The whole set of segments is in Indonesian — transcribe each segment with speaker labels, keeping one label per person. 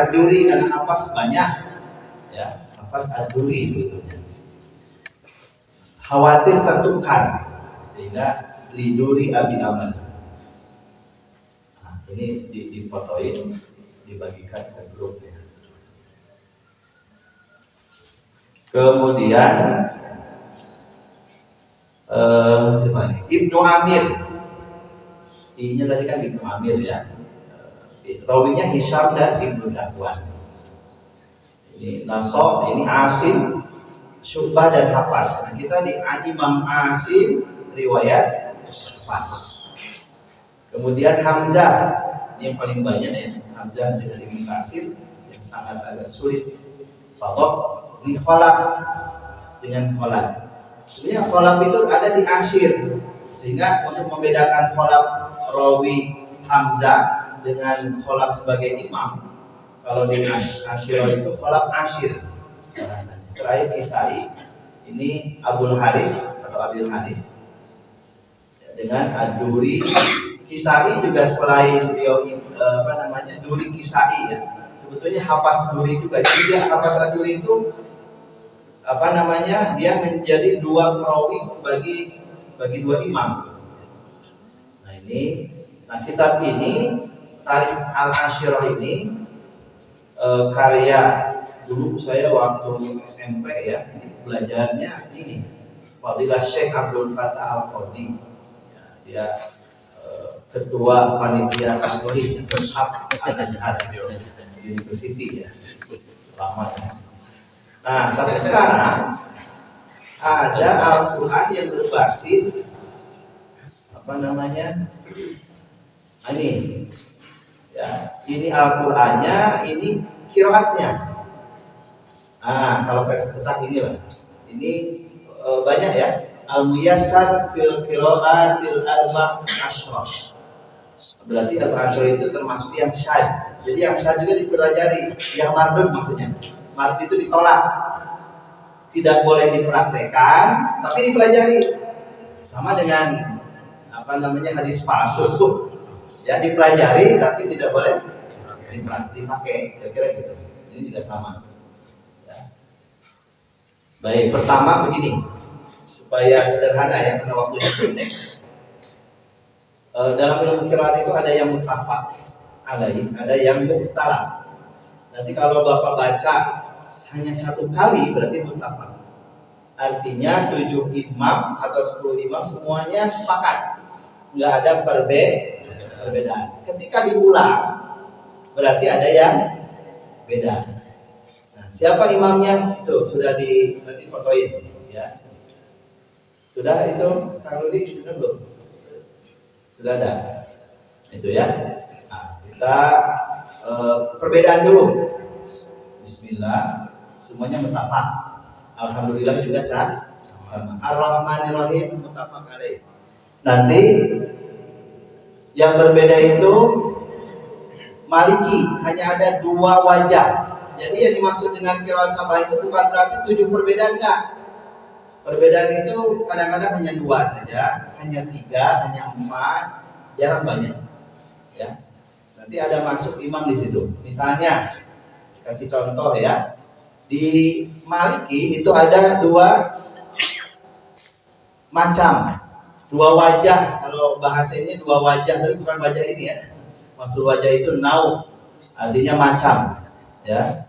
Speaker 1: Ad-Duri karena Hafaz banyak, ya, Hafaz Ad-Duri sebetulnya. Khawatir tertukar, sehingga Liduri Abi Aman. Nah, ini difotoin, dibagikan ke grup ya. Kemudian Ibnu Amir, I-nya tadi kan Ibnu Amir ya. Rawinya Hisham dan Ibnu Dakwan. Ini Naso, ini Asim, Syu'bah dan Hafaz. Nah, kita di Imam Asim riwayat Hafaz. Kemudian Hamzah, ini yang paling banyak ya. Hamzah dengan Ibnu Katsir yang sangat agak sulit. Fathah ini Khalaf dengan Khalaf. Sebenarnya Khalaf itu ada di asyir, sehingga untuk membedakan Khalaf rawi Hamzah dengan Khalaf sebagai imam, kalau di asyir itu Khalaf asyir. Terakhir Kisai, ini Abul Haris atau Abil Haris dengan Ad-Duri. Kisai juga selain Duri Kisai ya, sebetulnya Hafaz Duri juga. Jadi Hafaz Ad-Duri itu dia menjadi dua perawi bagi dua imam. Nah kitab ini Tarikh Al-Asyirah ini karya dulu saya waktu SMP ya, ini belajarnya ini Fadilah Syekh Abdul Fattah Al-Qadi. Ya, dia ketua panitia Katolik Al-Azhar University ya, lama ya. Nah, tapi sekarang ada Al-Quran yang berbasis ini ya, ini Al-Qurannya, ini qiraatnya. Nah, kalau versi cetak ini lah, ini banyak ya. Al-Muyassar fil qiraatil arba' asyrah. Berarti al-asyr itu termasuk yang syad. Jadi yang syad juga dipelajari, yang mardud maksudnya. Mardud itu ditolak, tidak boleh dipraktekkan, tapi dipelajari. Sama dengan hadis palsu, ya dipelajari tapi tidak boleh dipakai. Kira-kira gitu. Ini juga sama. Ya. Baik, pertama begini, supaya sederhana ya, karena waktunya pendek. Dalam ilmu qiraat itu ada yang muttafaq alaih, ada yang mukhtalaf. Nanti kalau Bapak baca hanya satu kali berarti muttafaq. Artinya 7 imam atau 10 imam semuanya sepakat, nggak ada perbedaan. Ketika diulang berarti ada yang beda. Nah, siapa imamnya itu sudah nanti fotoin ya. Sudah itu Kang Rudi sudah belum? Sudah ada. Itu ya. Nah, kita perbedaan dulu. Bismillah. Semuanya muttafaq. Alhamdulillah juga sama. Ar-Rahmanir-Rahim muttafaq alaih. Nanti yang berbeda itu Maliki, hanya ada 2 wajah. Jadi yang dimaksud dengan qiraat sabah itu bukan berarti 7 perbedaan, enggak. Perbedaan itu kadang-kadang hanya 2 saja, hanya 3, hanya 4, jarang banyak. Ya. Nanti ada masuk imam di situ. Misalnya, kasih contoh ya. Di Maliki itu ada 2 macam, 2 wajah. Kalau bahasa ini 2 wajah, tapi bukan wajah ini ya. Maksud wajah itu nau, artinya macam. Ya.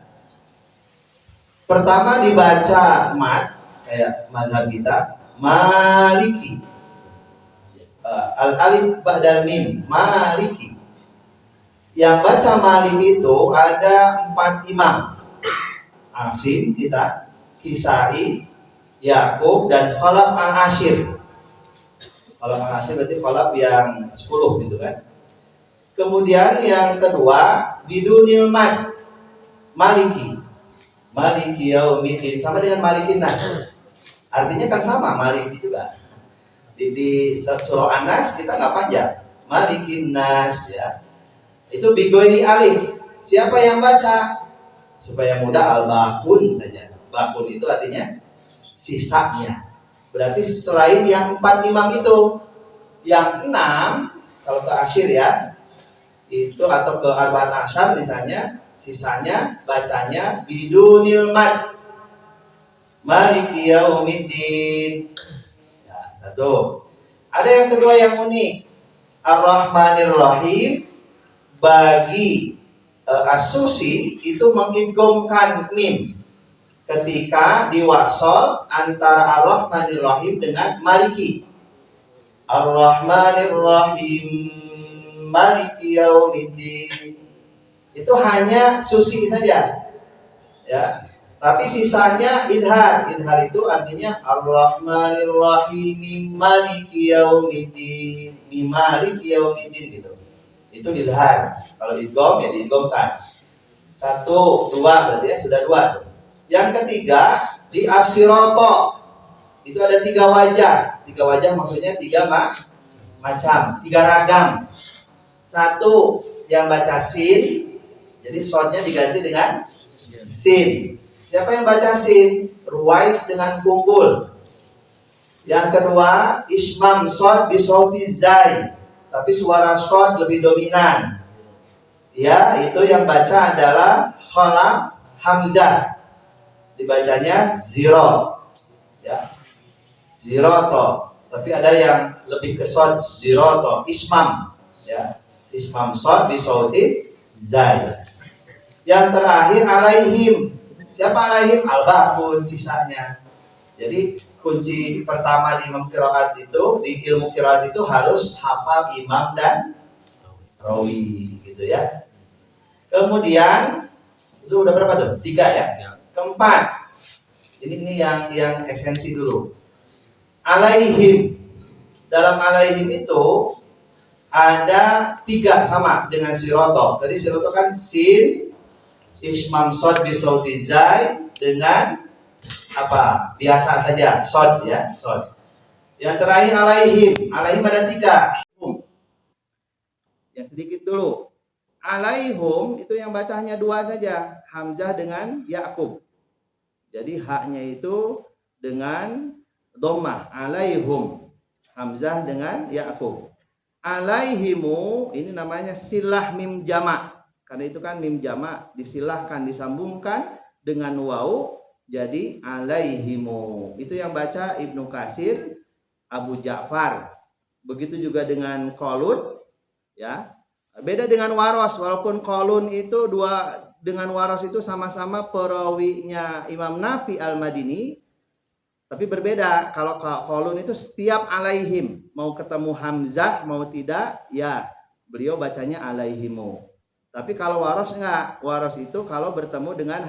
Speaker 1: Pertama dibaca mat, kayak mazhab kita, Maliki. Al-alif ba'dal mim, Maliki. Yang baca Maliki itu ada 4 imam. Asim kita, Kisai, Yakub dan Khalaf al-Asyir. Khalaf al-Asyir berarti Khalaf yang 10 gitu kan. Kemudian yang kedua bidunil mad, Maliki. Maliki yaumiddin sama dengan Malikin Nas. Artinya kan sama, Maliki juga. Di surah An-Nas kita nggak panjang. Malikin Nas ya. Itu bigoiri alif. Siapa yang baca? Supaya mudah al-bakun saja. Bakun itu artinya sisanya. Berarti selain yang 4 imam itu, yang 6 kalau ke asyir ya, itu atau ke arba'at asyar misalnya, Sisanya bacanya bidunil mad. Maliki yaumiddin. Ya, satu. Ada yang kedua yang unik. Ar-Rahmanir Rahim, bagi As-Susi itu mengidghamkan mim ketika diwasol antara Ar-Rahmanir Rahim dengan Maliki. Ar-Rahmanir Rahim, Maliki yaumiddin. Itu hanya Susi saja. Ya. Tapi sisanya idhar. Idhar itu artinya Ar-Rahmanir Rahim, Maliki yaumiddin, Maliki yaumiddin gitu. Itu idhar. Kalau idgham ya diidghamkan. 1, 2 berarti ya sudah 2. Yang ketiga di As-Sirata. Itu ada 3 wajah. 3 wajah maksudnya 3 macam, 3 ragam. 1 yang baca sin. Jadi shotnya diganti dengan sin. Siapa yang baca sin? Ruwais dengan kumbul. Yang kedua, ismam shot bisauti zai, tapi suara shot lebih dominan. Ya, itu yang baca adalah Khalaf Hamzah. Dibacanya zero. Ya. Ziroto. Tapi ada yang lebih ke shot ziroto, ismam. Ya. Ismam shot bisauti zai. Yang terakhir alaihim. Siapa alaihim? Al-Baqun sisanya. Jadi kunci pertama di ilmu qiraat itu harus hafal imam dan rawi gitu ya. Kemudian itu udah berapa tuh? 3 ya. Keempat. Ini yang esensi dulu. Alaihim. Dalam alaihim itu ada 3 sama dengan siroto. Tadi siroto kan sin, ismam sod bisauti zai dengan apa? Biasa saja, sod ya, sod. Yang terakhir alaihim. Alaihim ada 3. Yang sedikit dulu. Alaihum itu yang bacanya 2 saja, Hamzah dengan Ya'qub. Jadi haknya itu dengan dhammah, alaihum. Hamzah dengan Ya'qub. Alaihimu ini namanya silah mim jamak. Karena itu kan mim jamak disilahkan disambungkan dengan waw jadi alaihimu. Itu yang baca Ibnu Katsir, Abu Ja'far. Begitu juga dengan Qalun ya. Beda dengan Waros, walaupun Qalun itu dengan Waros itu sama-sama perawinya Imam Nafi Al-Madini, tapi berbeda. Kalau Qalun itu setiap alaihim, mau ketemu Hamzah mau tidak, ya beliau bacanya alaihimu. Tapi kalau Waros enggak. Waros itu kalau bertemu dengan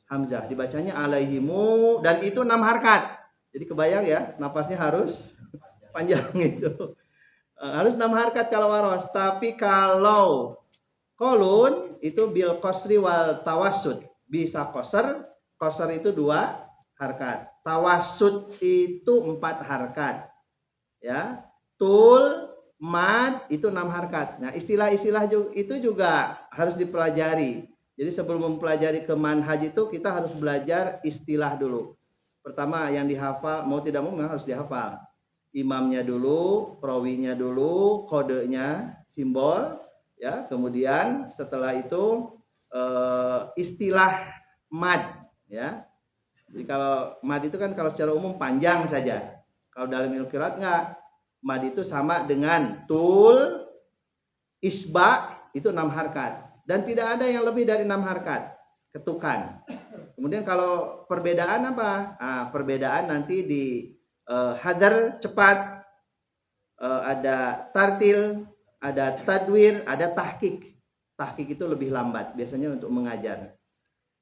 Speaker 1: Hamzah dibacanya alaihimu, dan itu 6 harkat. Jadi kebayang ya, napasnya harus panjang itu. Harus 6 harkat kalau Waros. Tapi kalau Qalun itu bil qasri wal tawassud. Bisa qasr itu 2 harkat. Tawassud itu 4 harkat. Ya. Tul, mad itu 6 harkat. Nah, istilah-istilah itu juga harus dipelajari. Jadi sebelum mempelajari ke manhaj itu kita harus belajar istilah dulu. Pertama yang dihafal, mau tidak mau memang harus dihafal. Imamnya dulu, perawinya dulu, kodenya, simbol, ya. Kemudian setelah itu istilah mad, ya. Jadi kalau mad itu kan kalau secara umum panjang saja. Kalau dalam ilmu qiraat enggak. Mad itu sama dengan tul, isba itu 6 harkat. Dan tidak ada yang lebih dari 6 harkat. Ketukan. Kemudian kalau perbedaan apa? Perbedaan nanti di hadar cepat, ada tartil, ada tadwir, ada tahqiq. Tahqiq itu lebih lambat biasanya untuk mengajar.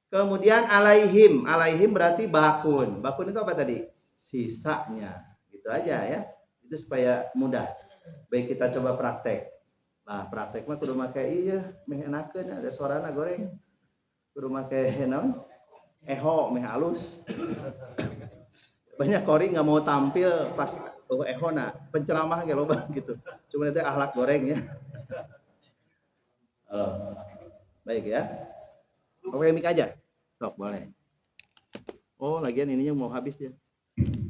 Speaker 1: Kemudian alaihim. Alaihim berarti bakun. Bakun itu apa tadi? Sisanya. Gitu aja ya. Itu supaya mudah. Baik, kita coba praktek. Nah, praktek mah kudu make iya meh enakeun ada suarana goreng. Kudu make naon? Eho meh halus. Banyak kori nggak mau tampil pas ehona, penceramah ge loba gitu. Cuma itu akhlak goreng ya. Baik ya. Oke, mik aja. Sok boleh. Oh, lagian ininya mau habis ya.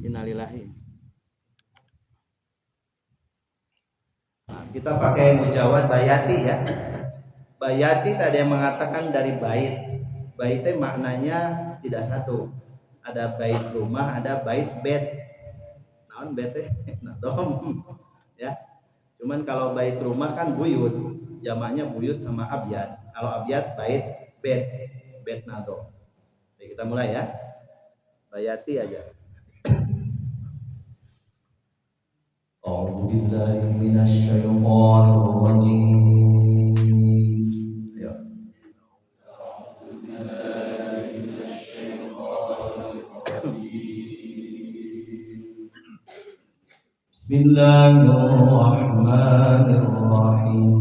Speaker 1: Innalillahi. Nah, kita pakai mujawad bayati ya. Bayati tadi yang mengatakan dari bait. Bait itu maknanya tidak satu. Ada bait rumah, ada bait bed. Naon bed teh? Nah, dom. Ya. Cuman kalau bait rumah kan buyut. Jamaknya buyut sama abyad. Kalau abyad bait bed. Bed nado. Jadi kita mulai ya. Bayati aja. A'udzu billahi minasyaitonir rajim. Ayo. Bismillahirrahmanirrahim.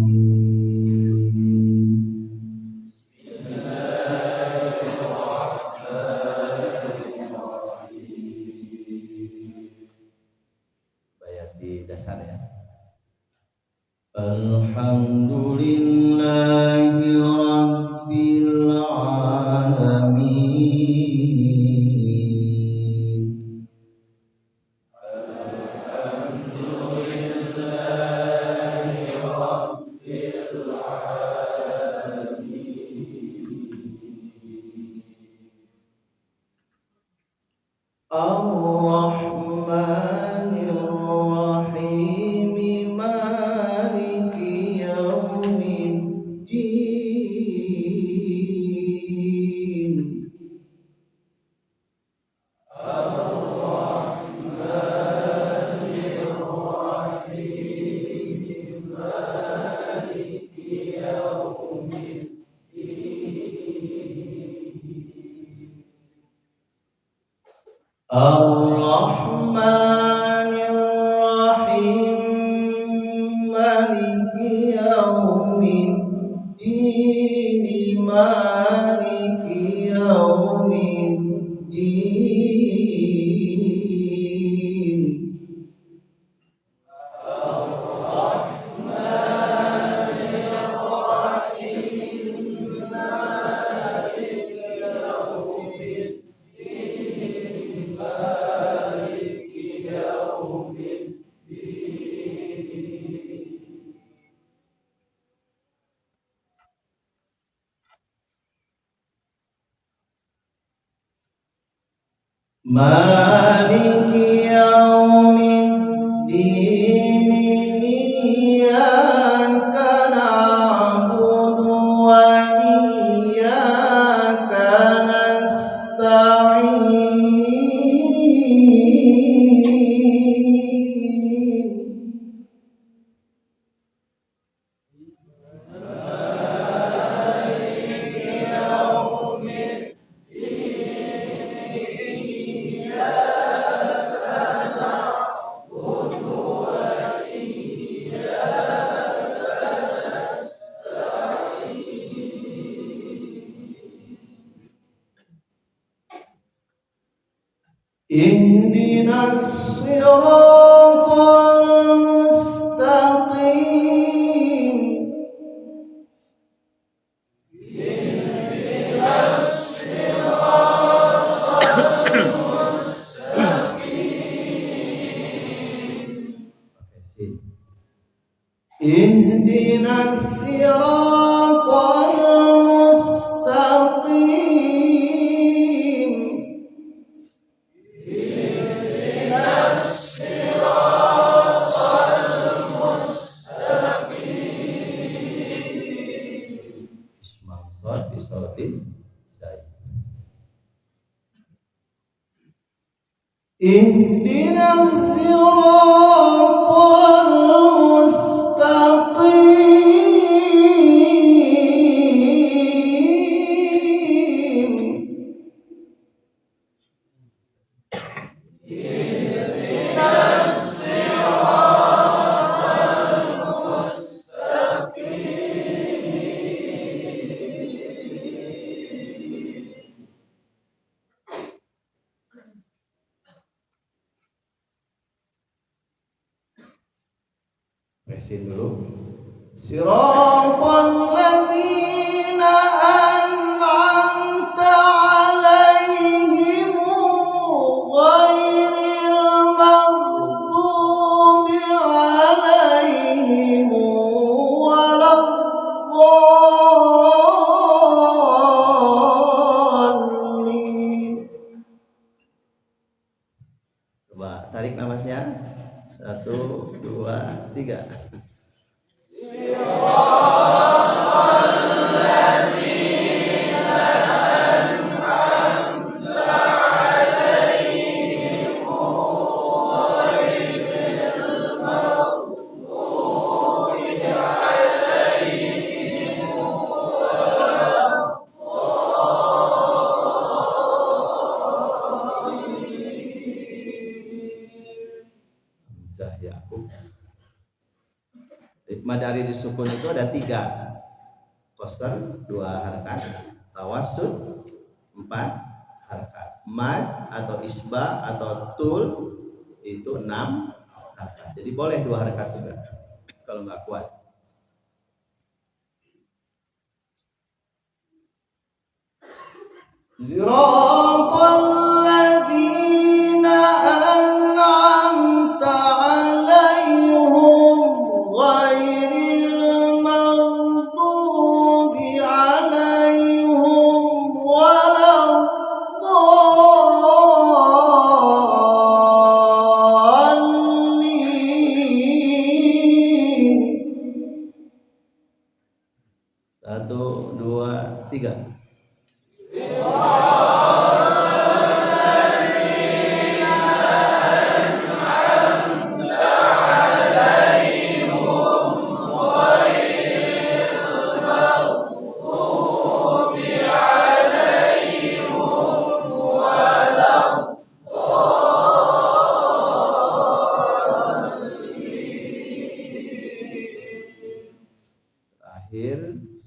Speaker 1: Bayati dasar ya. Alhamdulillahi rabbil alamin. Ar-Rahmanir Rahim Maliki Yaumiddin. Ar-Rahmanir Rahim Maliki Yaumiddin. Maliki Yaumiddin. Maliki Yaumiddin. Iyyaka na'budu wa iyyaka nasta'in. Ihdinas siratal mustaqim. Ihdinas siratal mustaqim. Maksud bisautin saya. Ihdinas siratal mustaqim. Resin dulu. Siratal ladzina an'amta 'alaihim ghairil maghdubi 'alaihim waladdallin. 2, 3. Madari disukun itu ada 3, qasr 2 harakat, tawassut 4 harakat, mad atau isba atau tul itu 6 harakat. Jadi boleh 2 harakat juga kalau nggak kuat. Siratal ladzina an'amta 'alaihim ghairil maghdubi 'alaihim waladdallin. 1, 2, 3.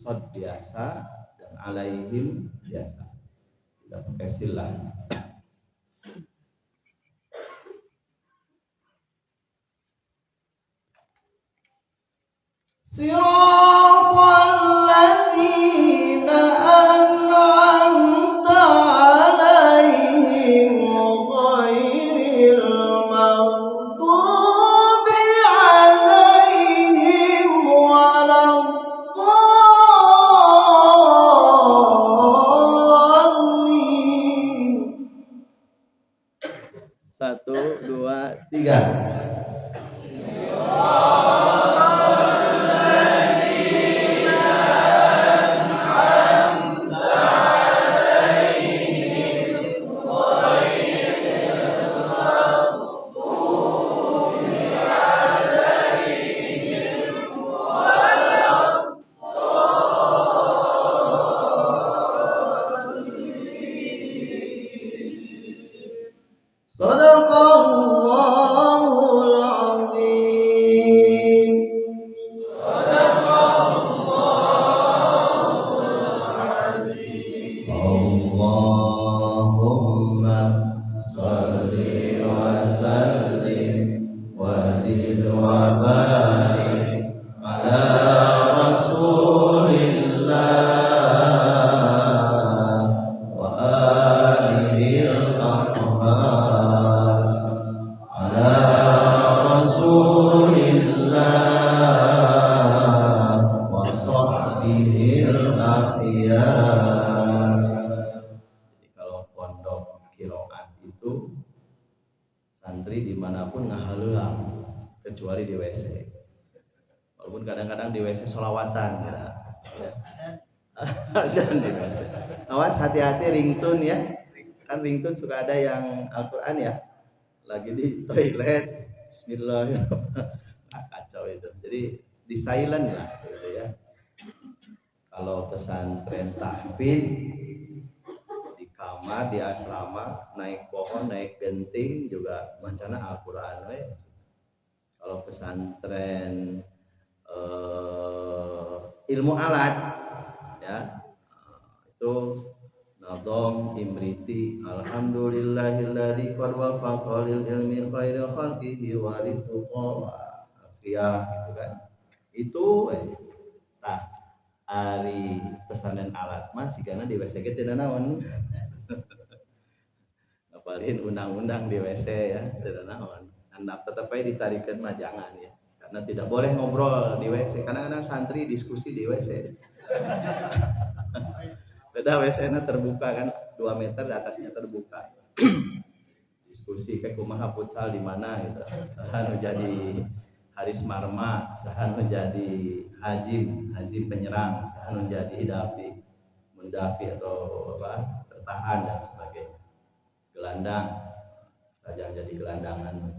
Speaker 1: Sod biasa dan alaihim biasa, tidak pakai silah. Siratal ladzina an'amta 'alaihim ghairil maghdubi 'alaihim waladdallin. 1, 2, 3. Sadaqallahul azim. Allahumma shalli wa sallim wa zid wa barik ala rasulillah wa alihil athhar ala rasulillah wa sahbihil akhyar. Jadi kalau pondok qiraat itu santri dimanapun ngahaluang kecuali di WC. Walaupun kadang-kadang di WC sholawatan ya. Jangan di WC. Awas hati-hati ringtone ya. Kan ringtone suka ada yang Al-Quran ya. Lagi di toilet bismillahirrahmanirrahim. Kacau itu. Jadi di silent lah gitu ya. Kalau pesantren tahfidz di kamar di asrama naik pohon naik genting juga mancana Al-Quran we. Kalau pesantren ilmu alat ya itu nadom imriti alhamdulillahilladzi qad wafaqa lil ilmi khairu khalqihi wa ridqa afiyah gitu kan itu nah ari pesantren alat mah sigana di WC ge teu naon ngapalin undang-undang di WC ya teu naon anda tetep aja ditarikeun mah jangan ya karena tidak boleh ngobrol di WC. Kadang-kadang santri diskusi di WC. Beda WC-nya terbuka kan 2 meter di atasnya terbuka. Diskusi diskusi kayak kumaha futsal di mana gitu. Anu jadi Haris Marma, sahanu jadi Hazim penyerang, sahanu jadi Mundafi atau apa bertahan dan sebagainya. Gelandang saja jadi gelandangan.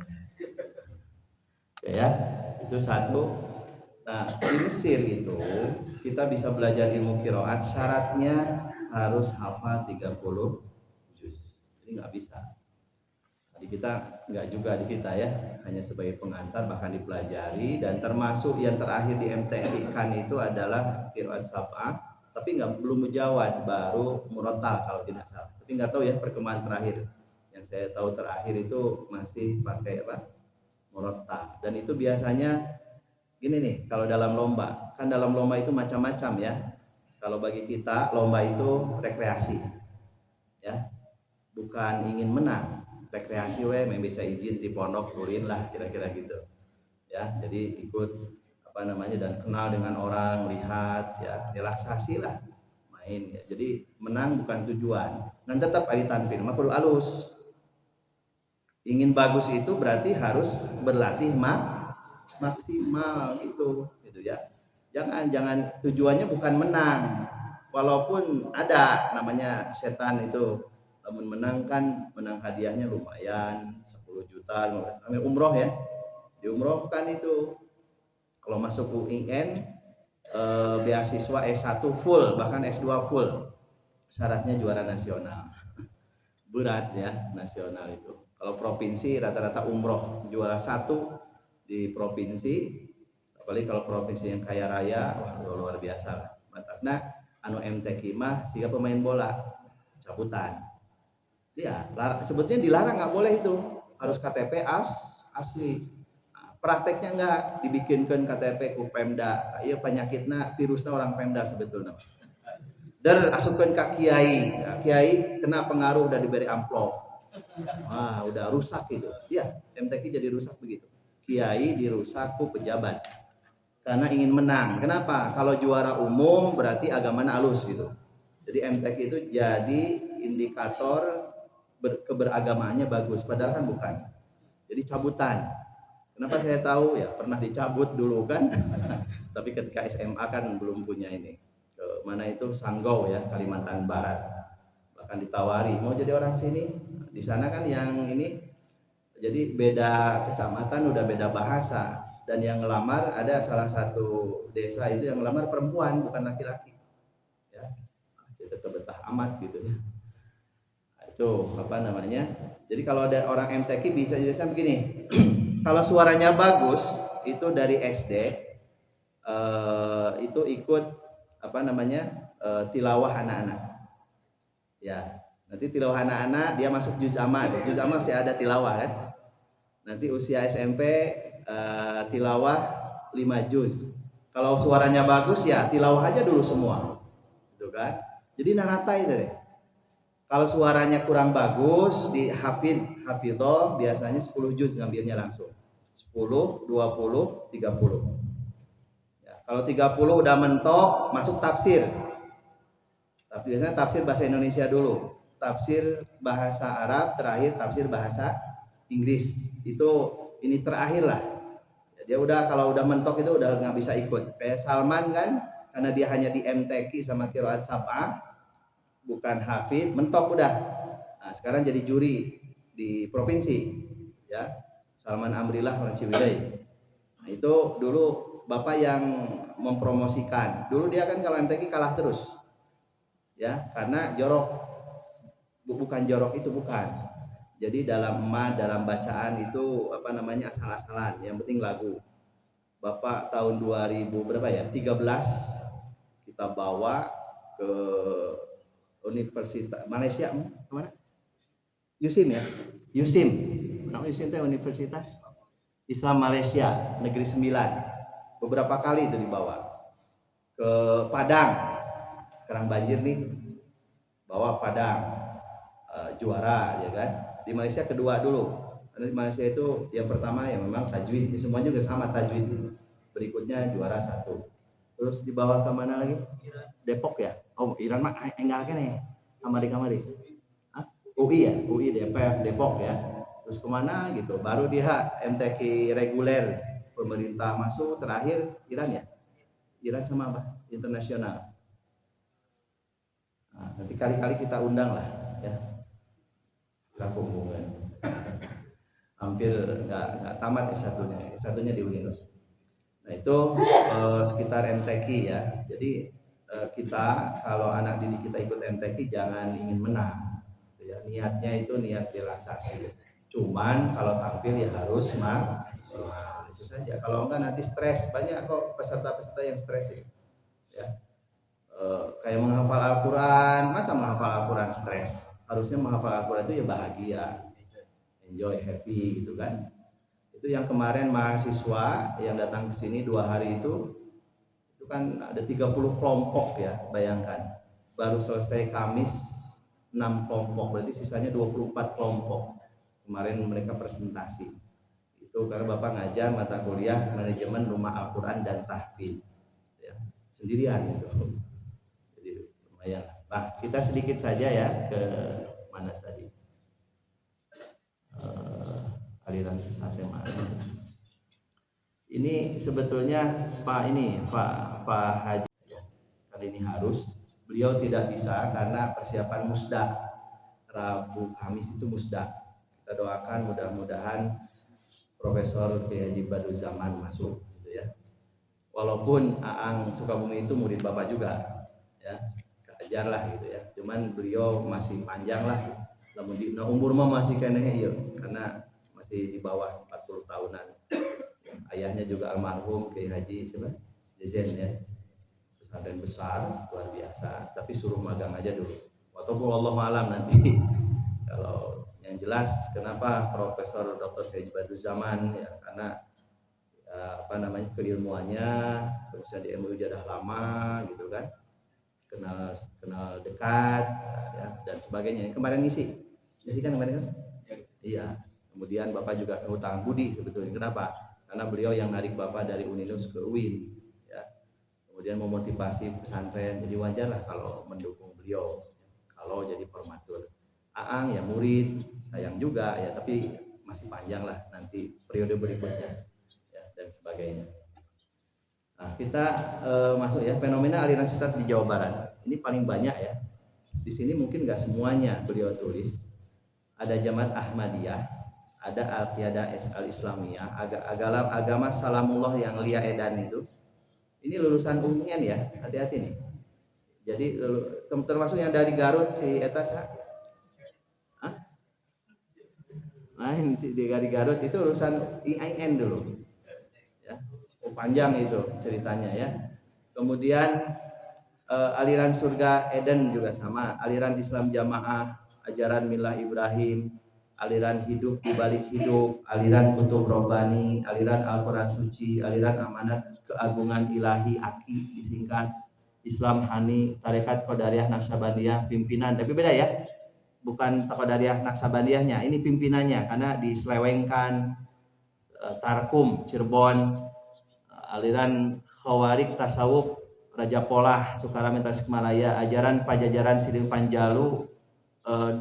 Speaker 1: Ya, itu satu. Nah, di Mesir itu kita bisa belajar ilmu qiraat, syaratnya harus hafal 30 juz. Jadi nggak bisa. Di kita nggak juga di kita ya, hanya sebagai pengantar bahkan dipelajari, dan termasuk yang terakhir di MTI kan itu adalah qiraat sab'ah, tapi belum mujawad, baru murattal kalau tidak salah. Tapi nggak tahu ya perkembangan terakhir. Yang saya tahu terakhir itu masih pakai apa? Murattal. Dan itu biasanya gini nih, kalau dalam lomba, kan dalam lomba itu macam-macam ya. Kalau bagi kita lomba itu rekreasi. Ya. Bukan ingin menang, rekreasi main bisa izin di pondok kurin lah kira-kira gitu ya, jadi ikut apa namanya dan kenal dengan orang, lihat ya, relaksasi lah main ya. Jadi menang bukan tujuan, dan tetap ada tampil makul alus. Ingin bagus itu berarti harus berlatih maksimal gitu ya. Jangan tujuannya bukan menang, walaupun ada namanya setan itu. Namun menang hadiahnya lumayan 10 juta, namanya umroh ya. Di umroh kan itu kalau masuk UIN beasiswa S1 full, bahkan S2 full. Syaratnya juara nasional. Berat ya nasional itu. Kalau provinsi rata-rata umroh juara 1 di provinsi, apalagi kalau provinsi yang kaya raya, luar biasa. Mantapnya anu MTQ mah siga pemain bola cabutan. Ya, sebetulnya dilarang, nggak boleh itu, harus KTP asli. Nah, prakteknya nggak dibikinkan KTP ku Pemda. Iya penyakitnya virusnya orang Pemda sebetulnya. Dan asupkan ke kiai, nah, kiai kena pengaruh udah diberi amplop. Wah, udah rusak itu. Iya, MTQ jadi rusak begitu. Kiai dirusak ku pejabat karena ingin menang. Kenapa? Kalau juara umum berarti agamanya halus gitu. Jadi MTQ itu jadi indikator keberagamaannya bagus, padahal kan bukan. Jadi cabutan. Kenapa saya tahu ya, pernah dicabut dulu kan. Tapi ketika SMA kan belum punya ini. Ke mana itu Sanggau ya, Kalimantan Barat. Bahkan ditawari mau jadi orang sini. Di sana kan yang ini jadi beda kecamatan, udah beda bahasa, dan yang ngelamar ada salah satu desa itu yang ngelamar perempuan bukan laki-laki. Ya. Tetap betah amat gitu ya. Itu apa namanya, jadi kalau ada orang MTQ bisa begini. Kalau suaranya bagus itu dari SD itu ikut apa namanya tilawah anak-anak ya. Nanti tilawah anak-anak dia masuk juz amma masih ada tilawah kan. Nanti usia SMP tilawah 5 juz. Kalau suaranya bagus ya tilawah aja dulu semua gitu kan. Jadi narata itu deh. Kalau suaranya kurang bagus di hafidho biasanya 10 juz ngambilnya langsung. 10, 20, 30. Ya, kalau 30 udah mentok masuk tafsir. Tapi biasanya tafsir bahasa Indonesia dulu. Tafsir bahasa Arab terakhir tafsir bahasa Inggris. Itu ini terakhir lah. Ya, dia udah kalau udah mentok itu udah nggak bisa ikut. Kayak Salman kan karena dia hanya di MTQ sama qiraat sab'ah, bukan hafid, mentok udah. Nah, sekarang jadi juri di provinsi ya. Salman Amrillah orang Ciwidey. Nah, itu dulu Bapak yang mempromosikan. Dulu dia kan kalau MTQ kalah terus. Ya, karena jorok. Bukan jorok itu bukan. Jadi dalam bacaan itu apa namanya asal-asalan, yang penting lagu. Bapak tahun 2000 berapa ya? 13 kita bawa ke Universitas Malaysia mana? Yusim ya, Yusim. Nama Yusim itu Universitas Islam Malaysia Negeri 9. Beberapa kali itu dibawa ke Padang. Sekarang banjir nih, bawa Padang juara ya kan. Di Malaysia kedua dulu. Karena di Malaysia itu yang pertama yang memang tajwid. Semuanya juga sama tajwid. Berikutnya juara 1. Terus dibawa ke mana lagi? Depok ya. Oh, Iran mah enggak kene. Kamari. UI ya, UI Depok ya. terus kemana gitu, baru dia MTQ reguler pemerintah masuk, terakhir Iran ya, Iran sama apa internasional. Nah, nanti kali-kali kita undang lah ya, kita hubungan hampir nggak tamat S1-nya di Uninus. Nah itu sekitar MTQ ya. Jadi kita kalau anak didik kita ikut MTQ jangan ingin menang, ya. Niatnya itu niat relaksasi. Cuman kalau tampil ya harus maksimal, itu saja. Kalau enggak nanti stres, banyak kok peserta-peserta yang stres ya. Kayak menghafal Al-Quran, masa menghafal Al-Quran stres? Harusnya menghafal Al-Quran itu ya bahagia, enjoy, happy gitu kan. Itu yang kemarin mahasiswa yang datang ke sini 2 hari itu kan ada 30 kelompok ya, bayangkan. Baru selesai Kamis 6 kelompok, berarti sisanya 24 kelompok. Kemarin mereka presentasi. Itu karena Bapak ngajar mata kuliah manajemen rumah Al-Quran dan tahfidz ya, sendirian itu. Jadi lumayan. Nah, kita sedikit saja ya ke mana tadi. Aliran sesat yang mana. Ini sebetulnya Pak Haji kali ini harus, beliau tidak bisa karena persiapan musda Rabu Kamis itu musda. Kita doakan mudah-mudahan Profesor Kiai Haji Badiuzzamana masuk gitu ya. Walaupun Aang Sukabumi itu murid Bapak juga ya, ajar lah gitu ya. Cuman beliau masih panjang lah. Nah, umur mah masih kene ya, karena masih di bawah 40 tahunan. Ayahnya juga almarhum Kiai Haji Jezen ya, pesantren besar luar biasa, tapi suruh magang aja dulu. Walaupun Allah malam nanti kalau yang jelas kenapa Profesor Dr. Kiai Badiuzzamana ya, karena keilmuannya bisa di MUI sudah lama gitu kan, kenal dekat ya, dan sebagainya. Kemarin ngisi kan kemarin kan? Iya. Kemudian Bapak juga hutang budi sebetulnya. Kenapa? Karena beliau yang narik Bapak dari Uninus ke UIN ya. Kemudian memotivasi pesantren. Jadi wajar lah kalau mendukung beliau kalau jadi formatur. Aang ya murid, sayang juga ya, tapi masih panjang lah nanti periode berikutnya ya, dan sebagainya. Nah, kita masuk ya, fenomena aliran sesat di Jawa Barat. Ini paling banyak ya. Di sini mungkin nggak semuanya beliau tulis. Ada Jamaat Ahmadiyah, ada Al-Qiyadah Al-Islamiyah, agama Salamullah yang Lia Edan itu. Ini lulusan UIN ya, hati-hati nih. Jadi termasuk yang dari Garut si Eta Hah? Lain si dari Garut itu lulusan IAIN dulu. Ya. Panjang itu ceritanya ya. Kemudian aliran surga Eden juga sama, aliran Islam Jamaah, ajaran Milah Ibrahim, aliran hidup di balik hidup, aliran Kutub Robbani, aliran Al-Quran Suci, aliran Amanat Keagungan Ilahi Aki disingkat, Islam Hani, Tarekat Qadariyah Naqsabandiyah, pimpinan, tapi beda ya, bukan Qadariyah Naqsabandiyahnya, ini pimpinannya karena diselewengkan. Tarkum Cirebon, aliran Khawarik Tasawuf Raja Polah Sukarame Tasikmalaya, ajaran Pajajaran Siring Panjalu,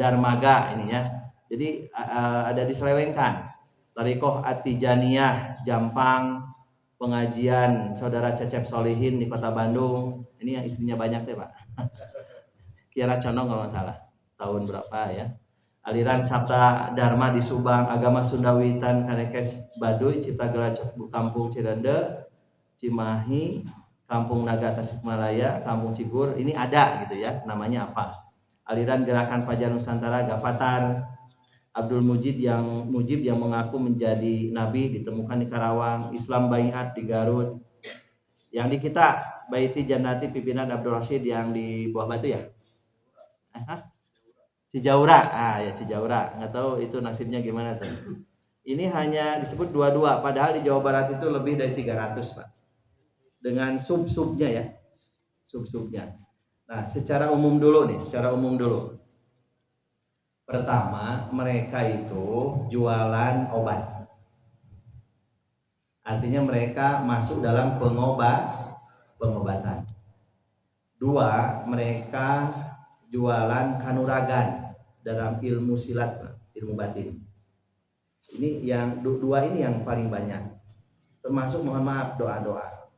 Speaker 1: Darmaga ini ya. Jadi ada diselewengkan. Tarikoh At-Tijaniyah Jampang, pengajian Saudara Cecep Solihin di Kota Bandung. Ini yang istrinya banyak deh Pak. Kiara Condong kalau nggak salah. Tahun berapa ya? Aliran Sabta Dharma di Subang, agama Sundawitan Kanekes Baduy, Cipta Gelacok Kampung Cirende, Cimahi, Kampung Naga Tasikmalaya, Kampung Cigur, ini ada gitu ya, namanya apa? Aliran Gerakan Fajar Nusantara Gavatar, Abdul Mujib yang mengaku menjadi nabi ditemukan di Karawang, Islam Baiat di Garut. Yang di kita Baiti Jannati pimpinan Abdul Rashid yang di Buah Batu ya? Cijaura, ya Cijaura, nggak tahu itu nasibnya gimana tuh. Ini hanya disebut 22, padahal di Jawa Barat itu lebih dari 300 Pak. Dengan sub-subnya ya, sub-subnya. Nah, secara umum dulu. Pertama, mereka itu jualan obat. Artinya mereka masuk dalam pengobatan. 2, mereka jualan kanuragan dalam ilmu silat, ilmu batin. Ini yang dua ini yang paling banyak. Termasuk mohon maaf doa-doa.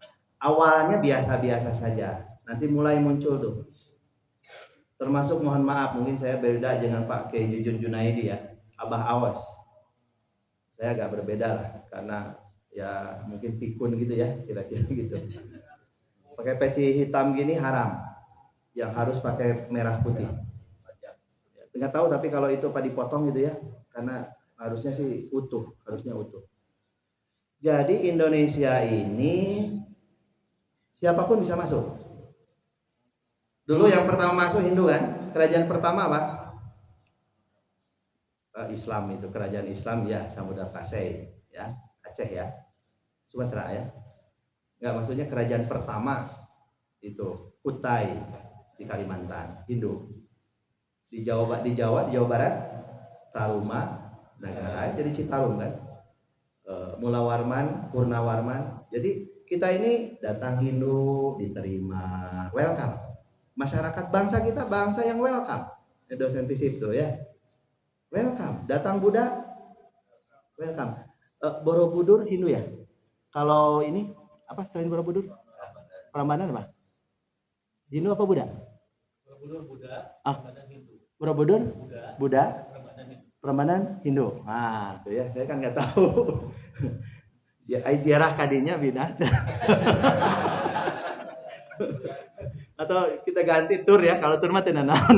Speaker 1: Awalnya biasa-biasa saja. Nanti mulai muncul tuh. Termasuk mohon maaf, mungkin saya beda dengan Pak Kiai Jujun Junaidi ya. Abah Awas. Saya agak berbeda lah karena ya mungkin pikun gitu ya, kira-kira gitu. Pakai peci hitam gini haram. Yang harus pakai merah putih. Nggak tahu tapi kalau itu apa dipotong gitu ya. Karena harusnya sih utuh, harusnya utuh. Jadi Indonesia ini siapapun bisa masuk. Dulu yang pertama masuk Hindu kan? Kerajaan pertama apa? Islam itu, kerajaan Islam ya, Samudra Pasai ya, Aceh ya, Sumatera ya. Enggak, maksudnya kerajaan pertama itu Kutai di Kalimantan, Hindu. Di Jawa Barat Taruma Nagara, jadi Citarum kan. Mulawarman, Purnawarman. Jadi kita ini datang Hindu diterima, welcome. Masyarakat bangsa kita bangsa yang welcome. Dosen FISIP tuh ya. Welcome. Datang Buddha, welcome. Borobudur Hindu ya. Kalau ini apa selain Borobudur? Prambanan apa? Hindu apa Buddha? Borobudur Buddha. Prambanan Hindu. Borobudur Buddha. Prambanan Hindu. Ah, tuh ya, saya kan nggak tahu. Ziarah kadinya binat. Atau kita ganti tur ya, kalau tur mah teu naon.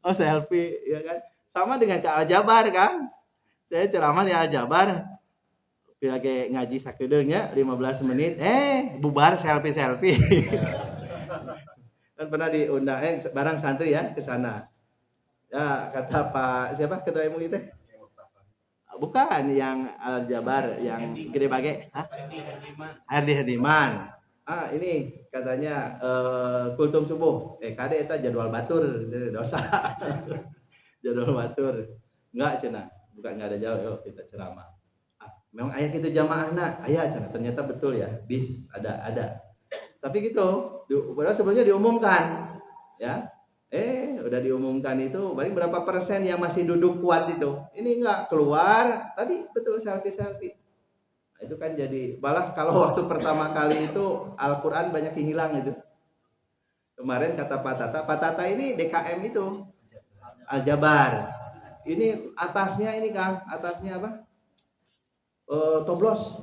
Speaker 1: Oh, selfie ya kan. Sama dengan ke Aljabar kan. Saya ceramah di Aljabar. Lagi ngaji sakedeungnya 15 menit, bubar selfie. Kan pernah diundang barang santri ya ke sana. Ya, kata Pak siapa ketua MUI teh? Bukan yang Aljabar yang Gede Bage, Herdi Herdiman. Ini katanya kultum subuh. Kade eta jadwal batur dosa. Jadwal batur. Enggak cenah, bukan enggak ada jauh, yuk kita ceramah. Memang aya kitu jamaahna, aya cenah. Ternyata betul ya, bis ada. Tapi gitu, padahal sebelumnya diumumkan. Ya. Udah diumumkan itu, paling berapa persen yang masih duduk kuat itu. Ini enggak keluar, tadi betul selfie. Nah, itu kan jadi, malah kalau waktu pertama kali itu Al-Quran banyak yang hilang itu. Kemarin kata Pak Tata ini DKM itu, Aljabar. Ini atasnya ini Kang, atasnya apa? Toblos.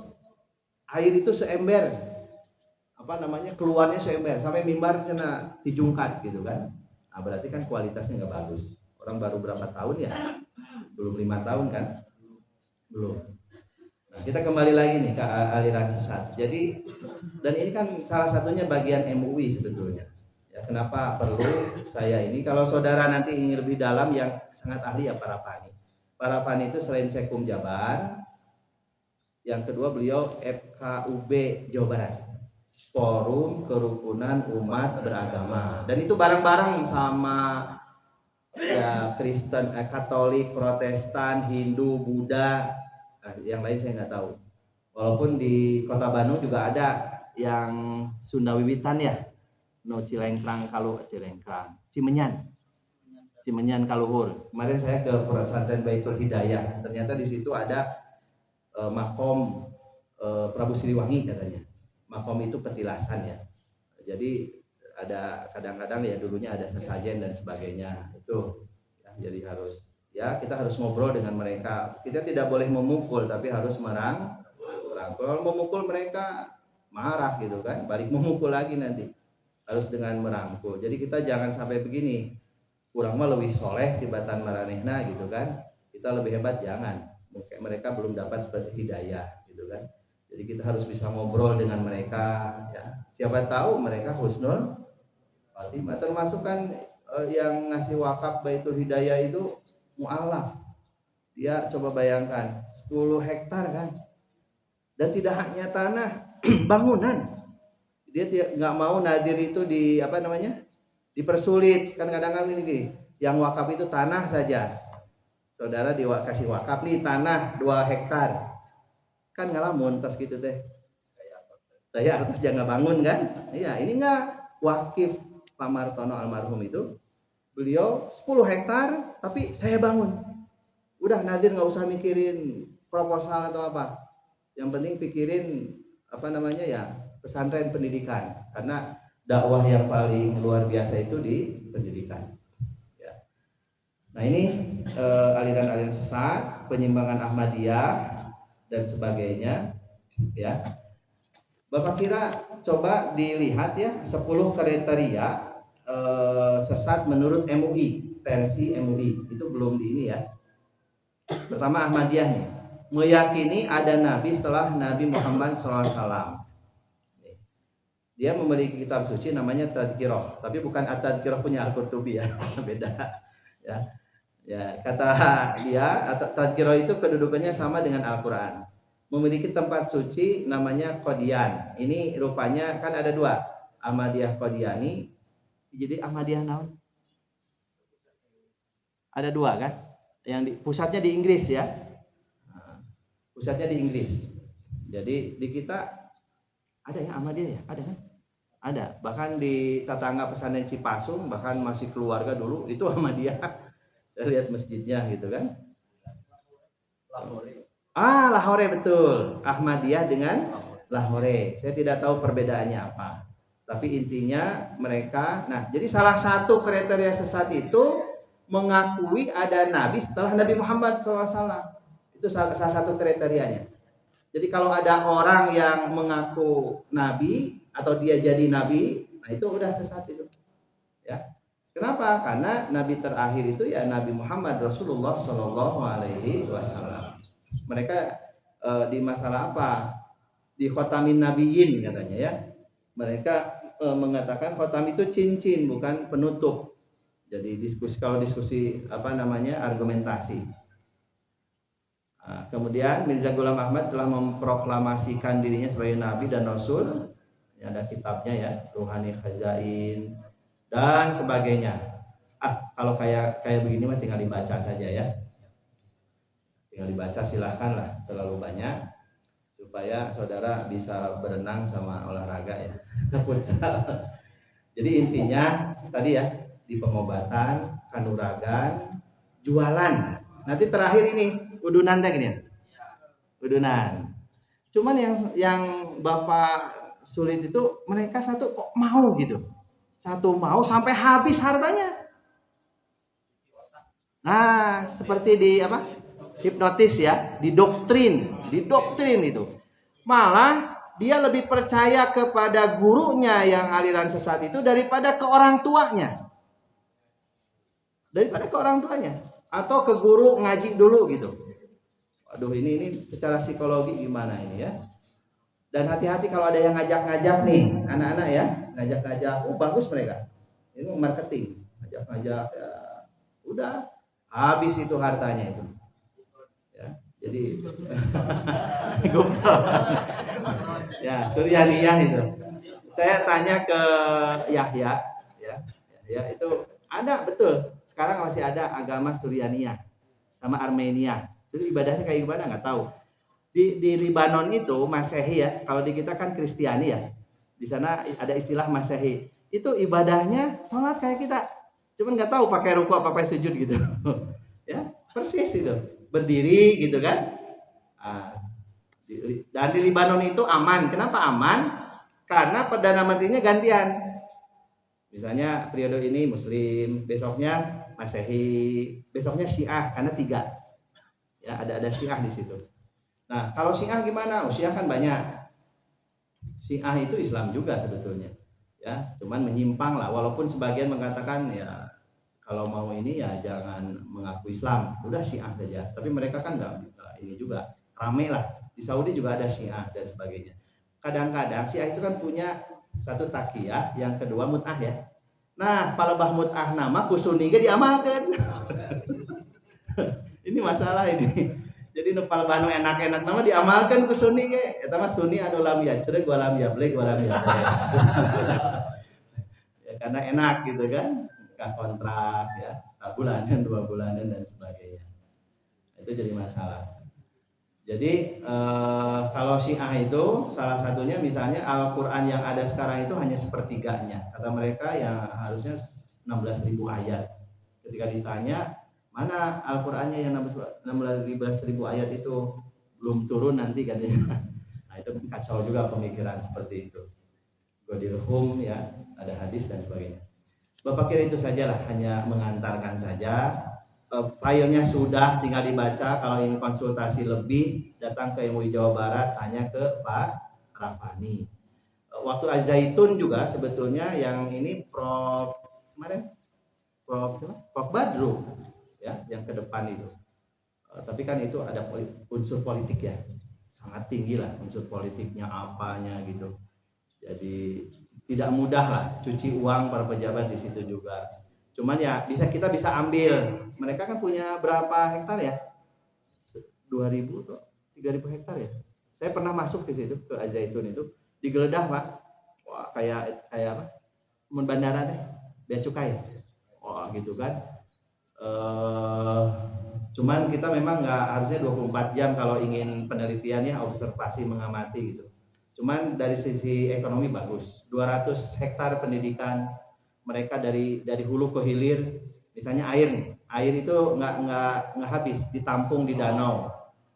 Speaker 1: Air itu seember. Apa namanya? Keluarnya seember, sampai mimbar cenah dijungkat gitu kan. Nah, berarti kan kualitasnya nggak bagus. Orang baru berapa tahun ya? Belum 5 tahun kan? Belum. Nah, kita kembali lagi nih ke aliran sesat. Jadi, dan ini kan salah satunya bagian MUI sebetulnya. Ya, kenapa perlu saya ini? Kalau saudara nanti ingin lebih dalam, yang sangat ahli ya para Fani. Para Fani itu selain Sekum Jabar, yang kedua beliau FKUB Jawa Barat. Forum Kerukunan Umat Beragama, dan itu bareng-bareng sama ya Kristen, Katolik, Protestan, Hindu, Buddha, yang lain saya nggak tahu. Walaupun di Kota Bandung juga ada yang Sunda Wiwitan ya, Cilengkrang Cimenyan Kaluhur. Kemarin saya ke pesantren Baitul Hidayah, ternyata di situ ada makom Prabu Siliwangi katanya. Makom itu petilasan ya. Jadi ada kadang-kadang ya dulunya ada sesajen dan sebagainya itu ya, jadi harus ya kita harus ngobrol dengan mereka. Kita tidak boleh memukul tapi harus merangkul. Kalau memukul mereka marah gitu kan, balik memukul lagi nanti. Harus dengan merangkul. Jadi kita jangan sampai begini. Kurang mah lebih soleh tibatan maranehna gitu kan. Kita lebih hebat jangan. Mungkin mereka belum dapat hidayah gitu kan. Jadi kita harus bisa ngobrol dengan mereka ya. Siapa tahu mereka husnul khotimah. Termasuk kan yang ngasih wakaf Baitul Hidayah itu mu'alaf. Dia coba bayangkan 10 hektar kan. Dan tidak hanya tanah, bangunan. Dia nggak mau nadir itu di apa namanya? Dipersulit. Kan kadang-kadang ini yang wakaf itu tanah saja. Saudara dikasih wakaf nih tanah 2 hektar. Kan ngalamun tas gitu teh. Saya atas jangan bangun kan? Iya, ini enggak wakif Pak Martono almarhum itu. Beliau 10 hektar tapi saya bangun.
Speaker 2: Udah Nadir nggak usah mikirin proposal atau apa. Yang penting pikirin pesantren pendidikan, karena dakwah yang paling luar biasa itu di pendidikan. Ya. Nah ini aliran-aliran sesat, penyimpangan Ahmadiyah dan sebagainya. Ya, Bapak kira coba dilihat ya 10 kriteria sesat menurut MUI, versi MUI itu belum di ini ya. Pertama Ahmadiyah nih, meyakini ada Nabi setelah Nabi Muhammad SAW. Dia memiliki kitab suci namanya Tadhkirah, tapi bukan At-Tadhkirah punya Al-Qurtubi ya, beda. Ya, kata dia Tadhkirah itu kedudukannya sama dengan Al-Quran. Memiliki tempat suci namanya Qadian. Ini rupanya kan ada dua, Ahmadiyah Qadiani. Jadi Ahmadiyah naon? Ada dua kan? Yang pusatnya di Inggris ya. Pusatnya di Inggris. Jadi di kita ada ya Ahmadiyah ya, ada kan? Ada. Bahkan di tetangga pesantren Cipasung, bahkan masih keluarga dulu itu Ahmadiyah. Saya lihat masjidnya gitu kan. Lahore betul. Ahmadiyah dengan Lahore. Saya tidak tahu perbedaannya apa. Tapi intinya mereka, jadi salah satu kriteria sesat itu mengakui ada Nabi setelah Nabi Muhammad SAW. Itu salah satu kriterianya. Jadi kalau ada orang yang mengaku Nabi atau dia jadi Nabi, nah itu udah sesat itu. Ya. Kenapa? Karena Nabi terakhir itu ya Nabi Muhammad Rasulullah Shallallahu Alaihi Wasallam. Mereka di masalah apa? Di khotamin nabiyin katanya ya. Mereka mengatakan khotam itu cincin bukan penutup. Jadi diskusi argumentasi. Kemudian Mirza Ghulam Ahmad telah memproklamasikan dirinya sebagai nabi dan rasul. Ya, ada kitabnya ya, Ruhani Khazain dan sebagainya. Kalau kayak begini mah tinggal dibaca saja ya. Tinggal dibaca silahkan lah, terlalu banyak supaya saudara bisa berenang sama olahraga ya. Jadi intinya tadi ya, di pengobatan, kanuragan, jualan. Nanti terakhir ini udunan teh gini ya. Udunan. Cuman yang Bapak sulit itu mereka satu kok mau gitu. Satu mau sampai habis hartanya. Nah, seperti di hipnotis ya, didoktrin itu. Malah dia lebih percaya kepada gurunya yang aliran sesat itu daripada ke orang tuanya. Atau ke guru ngaji dulu gitu. Aduh, ini secara psikologi gimana ini ya? Dan hati-hati kalau ada yang ngajak-ngajak nih, anak-anak ya, ngajak-ngajak, bagus mereka. Ini marketing, ngajak-ngajak ya, udah habis itu hartanya itu. Ya, jadi ya, Suryaniyah itu. Saya tanya ke Yahya ya. Yahya itu ada betul. Sekarang masih ada agama Suryaniyah sama Armenia. Jadi ibadahnya kayak gimana nggak tahu. Di Libanon itu Masehi ya. Kalau di kita kan Kristiani ya. Di sana ada istilah Masehi. Itu ibadahnya sholat kayak kita. Cuman nggak tahu pakai ruku apa pakai sujud gitu. Ya, persis itu. Berdiri gitu kan. Dan di Libanon itu aman. Kenapa aman? Karena perdana menterinya gantian. Misalnya periode ini Muslim, besoknya Masehi, besoknya Syiah karena 3. Ya, ada Syiah di situ. Nah, kalau Syiah gimana? Syiah kan banyak. Syiah itu Islam juga sebetulnya. Ya, cuman menyimpang lah. Walaupun sebagian mengatakan ya kalau mau ini ya jangan mengaku Islam, udah Syiah saja. Tapi mereka kan nggak ini juga rame lah. Di Saudi juga ada Syiah dan sebagainya. Kadang-kadang Syiah itu kan punya satu takiyah, yang kedua mut'ah ya. Nah, palebah mut'ah nama kusuni ge diamalkan. Ini masalah ini. Jadi nu palebah nu enak-enak nama diamalkan kusuni ge. Eta mah suni anu lam yajreg wa lam yablek wa lam yabres. Ya, karena enak gitu kan. Nikah kontrak ya, 1 bulanan, 2 bulanan dan sebagainya. Itu jadi masalah. Jadi kalau Syiah itu salah satunya misalnya Al-Quran yang ada sekarang itu hanya sepertiganya. Kata mereka yang harusnya 16.000 ayat. Ketika ditanya Mana Al-Qur'annya yang 16.000 ayat itu belum turun nanti katanya. Nah, itu kacau juga pemikiran seperti itu. Godirhum ya, ada hadis dan sebagainya. Bapak kira itu sajalah, hanya mengantarkan saja. Filenya sudah, tinggal dibaca. Kalau ingin konsultasi lebih, datang ke MUI Jawa Barat, tanya ke Pak Rafani. Waktu Azaitun juga sebetulnya yang ini Prof kemarin Prof Badru ya, yang ke depan itu. Tapi kan itu ada unsur politik ya, sangat tinggi lah unsur politiknya apanya gitu. Jadi tidak mudah lah cuci uang para pejabat di situ juga. Cuman ya kita bisa ambil. Mereka kan punya berapa hektar ya? 2.000 atau 3.000 hektar ya. Saya pernah masuk di situ ke Azaitun itu, digeledah Pak. Wah kayak apa? Bandara deh, bea cukai. Wah gitu kan. Cuman kita memang nggak harusnya 24 jam kalau ingin penelitiannya, observasi, mengamati gitu. Cuman dari sisi ekonomi bagus. 200 hektar pendidikan mereka dari hulu ke hilir. Misalnya air nih, air itu nggak habis, ditampung di danau.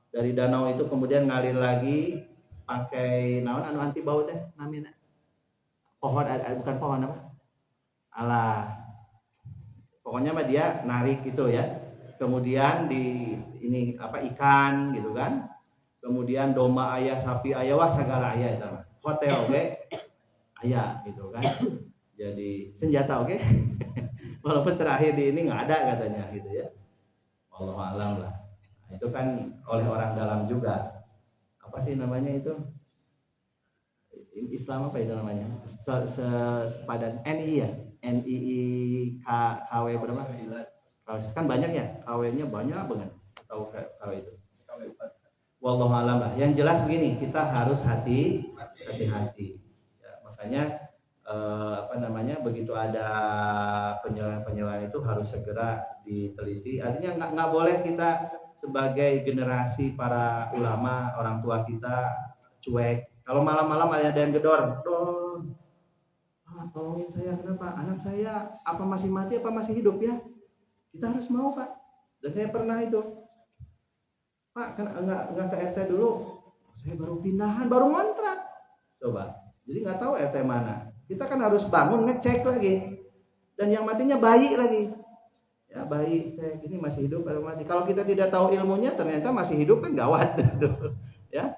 Speaker 2: Dari danau itu kemudian ngalir lagi pakai naon anu anti bau teh namanya. Pohon, bukan pohon apa? Alah. Pokoknya mah dia narik gitu ya. Kemudian di ini apa ikan gitu kan. Kemudian domba ayah, sapi ayah, wah segala ayah itu. Hotel oke. Ayah gitu kan. Jadi senjata oke. Walaupun terakhir di ini nggak ada katanya gitu ya. Wallahu alam lah. Nah, itu kan oleh orang dalam juga. Apa sih namanya itu? Islam apa itu namanya? Sepadan NI ya? NII KW berapa? Kan banyak ya, KW-nya banyak banget. Tahu KW itu? Wallahu alam lah. Yang jelas begini, kita harus hati-hati. Ya, makanya apa namanya, begitu ada penyelenggaraan itu harus segera diteliti. Artinya nggak boleh kita sebagai generasi para ulama, orang tua kita cuek. Kalau malam-malam ada yang gedor, tolongin saya, kenapa? Anak saya apa masih mati apa masih hidup ya? Kita harus mau Pak. Dan saya pernah itu, Pak kan nggak ke RT dulu. Saya baru pindahan, baru ngontrak. Coba, jadi nggak tahu RT mana. Kita kan harus bangun ngecek lagi. Dan yang matinya bayi lagi. Ya bayi, ini masih hidup atau mati. Kalau kita tidak tahu ilmunya, ternyata masih hidup kan gawat. Ya.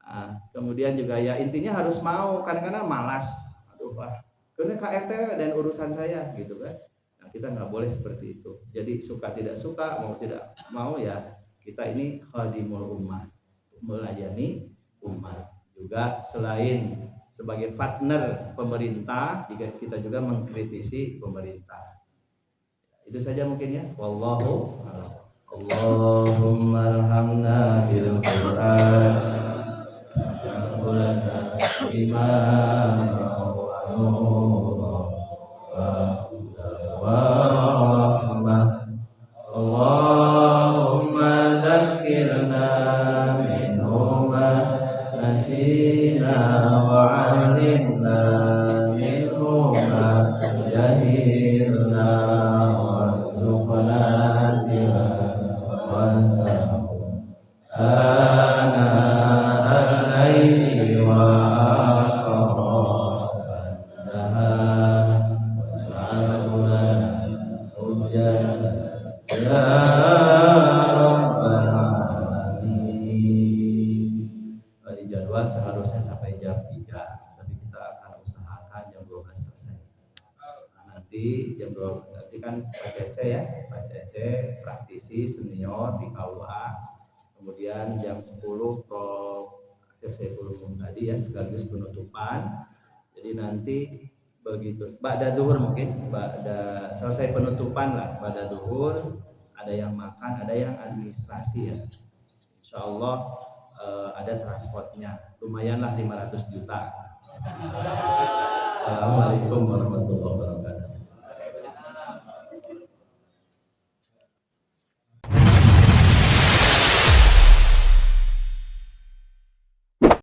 Speaker 2: Nah, kemudian juga ya intinya harus mau. Kadang-kadang malas. Aduh Pak, karena KRT dan urusan saya gitu kan. Nah, kita nggak boleh seperti itu. Jadi suka tidak suka, mau tidak mau ya kita ini khadimul ummah, melayani umat. Juga selain sebagai partner pemerintah, jika kita juga mengkritisi pemerintah. Itu saja mungkin ya. Wallahu a'lam. Allahumma arhamna bil Qur'an lana imam wa rahmah. Allahumma dzakkirna minhu ma nasina wa 'allimna minhu ma jahilna warzuqna tilawatahu ana al-laili wa atrafan nahar waj'alhu lana hujjatan ya rabbal alamin. Di jadwal seharusnya sampai jam 3, tapi kita akan usahakan jam 12 selesai. Nah, nanti jam 12 nanti kan Pak Cece ya, Pak Cece praktisi senior di KUA. Kemudian jam 10 Prof Asep Saiful tadi ya, sekaligus penutupan. Jadi nanti begitu ba'da zuhur mungkin, ba'da selesai penutupan lah, ba'da zuhur ada yang makan, ada yang administrasi ya. Insyaallah ada transportnya, lumayanlah 500 juta. Assalamualaikum warahmatullahi wabarakatuh.